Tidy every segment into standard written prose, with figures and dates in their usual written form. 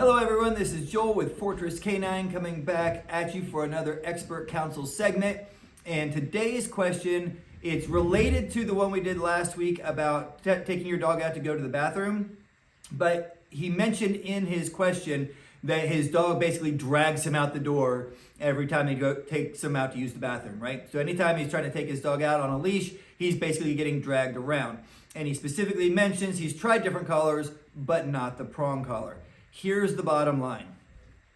Hello everyone, this is Joel with Fortress Canine coming back at you for another expert counsel segment. And today's question, it's related to the one we did last week about taking your dog out to go to the bathroom. But he mentioned in his question that his dog basically drags him out the door every time he takes him out to use the bathroom, right? So anytime he's trying to take his dog out on a leash, he's basically getting dragged around. And he specifically mentions he's tried different collars, but not the prong collar. Here's the bottom line.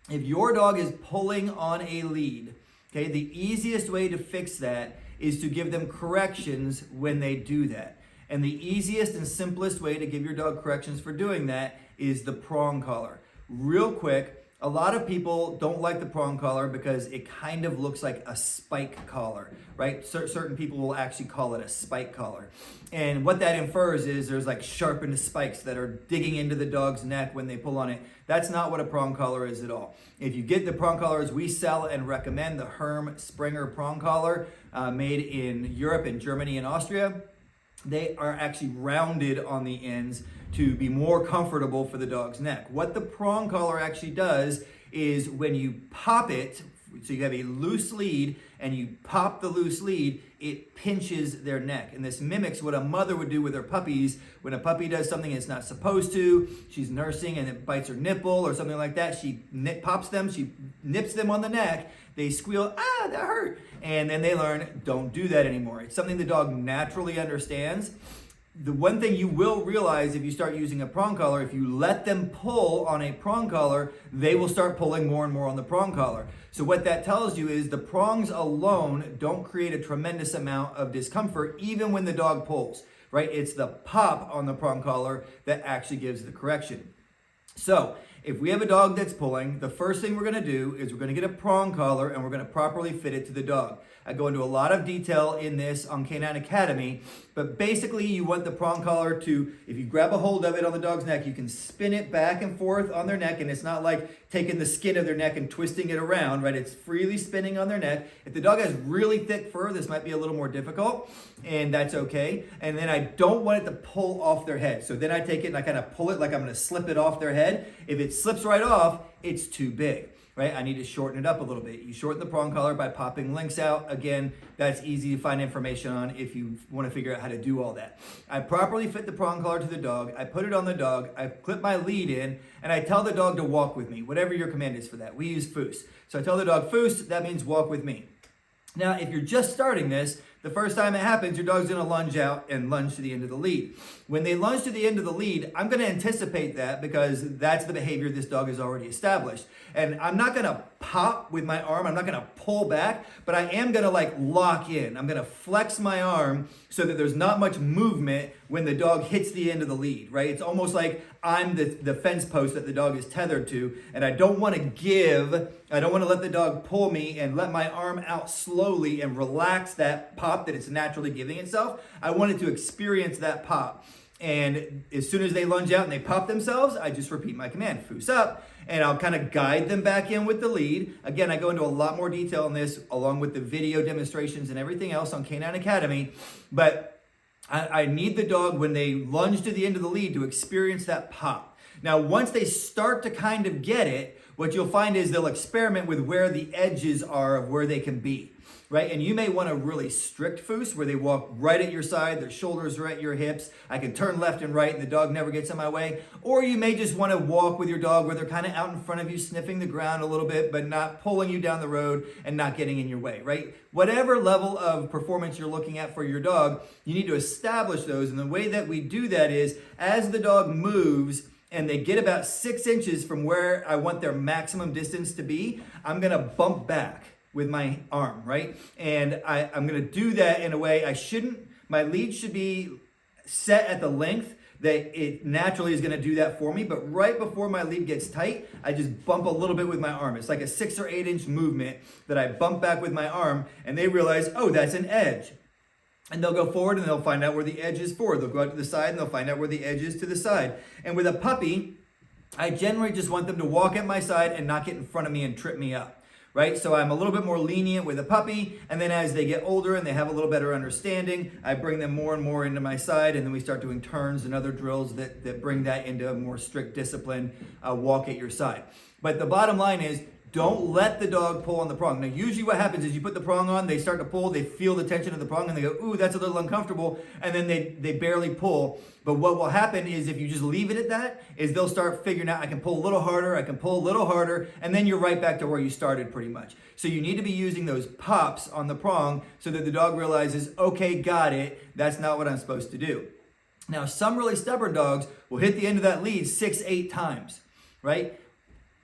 If your dog is pulling on a lead, okay, the easiest way to fix that is to give them corrections when they do that. And the easiest and simplest way to give your dog corrections for doing that is the prong collar. Real quick, a lot of people don't like the prong collar because it kind of looks like a spike collar, right? Certain people will actually call it a spike collar. And what that infers is there's like sharpened spikes that are digging into the dog's neck when they pull on it. That's not what a prong collar is at all. If you get the prong collars we sell and recommend, the Herm Springer prong collar, made in Europe and Germany and Austria, they are actually rounded on the ends to be more comfortable for the dog's neck. What the prong collar actually does is when you pop it, so you have a loose lead and you pop the loose lead, it pinches their neck. And this mimics what a mother would do with her puppies. When a puppy does something it's not supposed to, she's nursing and it bites her nipple or something like that, she pops them, she nips them on the neck, they squeal, ah, that hurt. And then they learn, don't do that anymore. It's something the dog naturally understands. The one thing you will realize if you start using a prong collar, if you let them pull on a prong collar, they will start pulling more and more on the prong collar. So what that tells you is the prongs alone don't create a tremendous amount of discomfort even when the dog pulls, right? It's the pop on the prong collar that actually gives the correction. So if we have a dog that's pulling, the first thing we're gonna do is we're gonna get a prong collar and we're gonna properly fit it to the dog. I go into a lot of detail in this on Canine Academy, but basically you want the prong collar to, if you grab a hold of it on the dog's neck, you can spin it back and forth on their neck, and it's not like taking the skin of their neck and twisting it around, right? It's freely spinning on their neck. If the dog has really thick fur, this might be a little more difficult, and that's okay. And then I don't want it to pull off their head. So then I take it and I kind of pull it like I'm gonna slip it off their head. If it slips right off, it's too big. Right? I need to shorten it up a little bit. You shorten the prong collar by popping links out. Again, that's easy to find information on if you want to figure out how to do all that. I properly fit the prong collar to the dog. I put it on the dog. I clip my lead in, and I tell the dog to walk with me, whatever your command is for that. We use foos. So I tell the dog, foos, that means walk with me. Now, if you're just starting this, the first time it happens, your dog's gonna lunge out and lunge to the end of the lead. When they lunge to the end of the lead, I'm gonna anticipate that because that's the behavior this dog has already established. And I'm not gonna pop with my arm, I'm not gonna pull back, but I am gonna like lock in. I'm gonna flex my arm so that there's not much movement when the dog hits the end of the lead, right? It's almost like I'm the fence post that the dog is tethered to, and I don't wanna let the dog pull me and let my arm out slowly and relax that pop that it's naturally giving itself. I want it to experience that pop. And as soon as they lunge out and they pop themselves, I just repeat my command, foos up, and I'll kind of guide them back in with the lead. Again, I go into a lot more detail on this along with the video demonstrations and everything else on Canine Academy, but I need the dog when they lunge to the end of the lead to experience that pop. Now, once they start to kind of get it, what you'll find is they'll experiment with where the edges are of where they can be, right? And you may want a really strict foos where they walk right at your side, their shoulders are at your hips, I can turn left and right and the dog never gets in my way. Or you may just want to walk with your dog where they're kind of out in front of you, sniffing the ground a little bit, but not pulling you down the road and not getting in your way, right? Whatever level of performance you're looking at for your dog, you need to establish those. And the way that we do that is as the dog moves, and they get about 6 inches from where I want their maximum distance to be, I'm gonna bump back with my arm, right? And I'm gonna do that in a way my lead should be set at the length that it naturally is gonna do that for me, but right before my lead gets tight, I just bump a little bit with my arm. It's like a 6 or 8 inch movement that I bump back with my arm, and they realize, oh, that's an edge. And they'll go forward and they'll find out where the edge is forward. They'll go out to the side and they'll find out where the edge is to the side. And with a puppy, I generally just want them to walk at my side and not get in front of me and trip me up. right? So I'm a little bit more lenient with a puppy, and then as they get older and they have a little better understanding, I bring them more and more into my side, and then we start doing turns and other drills that bring that into a more strict discipline, walk at your side. But the bottom line is, don't let the dog pull on the prong. Now, usually what happens is you put the prong on, they start to pull, they feel the tension of the prong, and they go, ooh, that's a little uncomfortable, and then they barely pull. But what will happen is if you just leave it at that, is they'll start figuring out, I can pull a little harder, I can pull a little harder, and then you're right back to where you started pretty much. So you need to be using those pops on the prong so that the dog realizes, okay, got it, that's not what I'm supposed to do. Now, some really stubborn dogs will hit the end of that lead 6-8 times, right?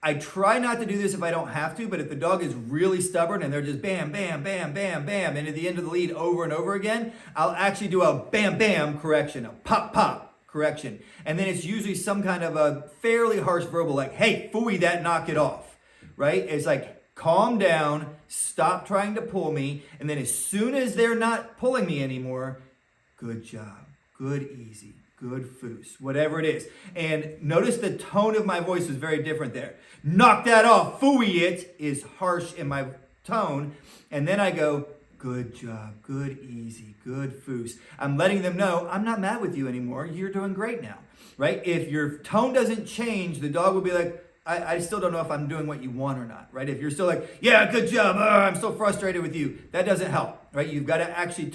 I try not to do this if I don't have to, but if the dog is really stubborn and they're just bam, bam, bam, bam, bam, and at the end of the lead over and over again, I'll actually do a bam, bam correction, a pop, pop correction. And then it's usually some kind of a fairly harsh verbal like, hey, phooey that, knock it off, right? It's like, calm down, stop trying to pull me, and then as soon as they're not pulling me anymore, good job, good, easy. Good foos, whatever it is. And notice the tone of my voice was very different there. Knock that off, phooey it is harsh in my tone. And then I go, good job, good, easy, good foos. I'm letting them know I'm not mad with you anymore. You're doing great now, right? If your tone doesn't change, the dog will be like, I still don't know if I'm doing what you want or not, right? If you're still like, yeah, good job, I'm so frustrated with you, that doesn't help, right? You've got to actually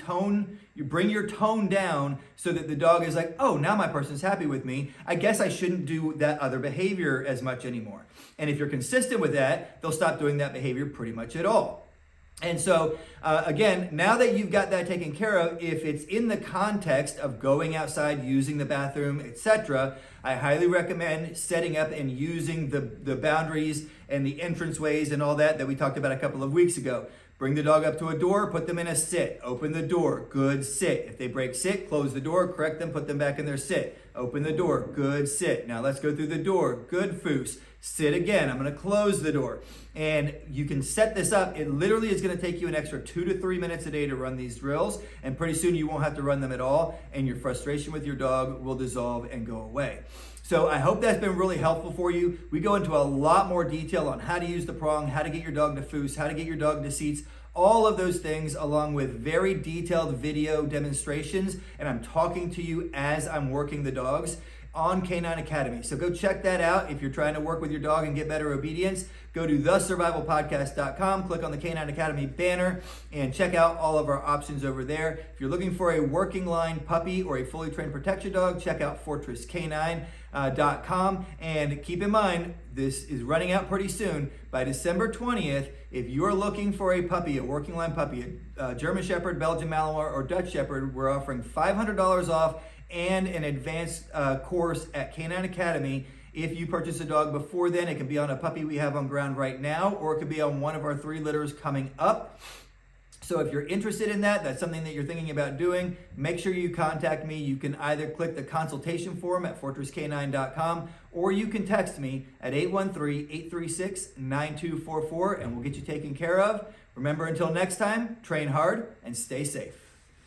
bring your tone down so that the dog is like, oh, now my person's happy with me. I guess I shouldn't do that other behavior as much anymore. And if you're consistent with that, they'll stop doing that behavior pretty much at all. And so, again, now that you've got that taken care of, if it's in the context of going outside, using the bathroom, etc., I highly recommend setting up and using the boundaries and the entranceways and all that we talked about a couple of weeks ago. Bring the dog up to a door, put them in a sit. Open the door, good sit. If they break sit, close the door, correct them, put them back in their sit. Open the door, good sit. Now let's go through the door, good foos. Sit again, I'm gonna close the door. And you can set this up. It literally is gonna take you an extra 2 to 3 minutes a day to run these drills. And pretty soon you won't have to run them at all. And your frustration with your dog will dissolve and go away. So I hope that's been really helpful for you. We go into a lot more detail on how to use the prong, how to get your dog to foos, how to get your dog to seats, all of those things along with very detailed video demonstrations. And I'm talking to you as I'm working the dogs on Canine Academy. So go check that out. If you're trying to work with your dog and get better obedience, go to thesurvivalpodcast.com, click on the Canine Academy banner, and check out all of our options over there. If you're looking for a working line puppy or a fully trained protection dog, check out fortresscanine.com. And keep in mind, this is running out pretty soon. By December 20th, if you're looking for a puppy, a working line puppy, a German Shepherd, Belgian Malinois, or Dutch Shepherd, we're offering $500 off and an advanced course at Canine Academy. If you purchase a dog before then, it can be on a puppy we have on ground right now, or it could be on one of our 3 litters coming up. So if you're interested in that, that's something that you're thinking about doing, make sure you contact me. You can either click the consultation form at fortresscanine.com, or you can text me at 813-836-9244, and we'll get you taken care of. Remember, until next time, train hard and stay safe.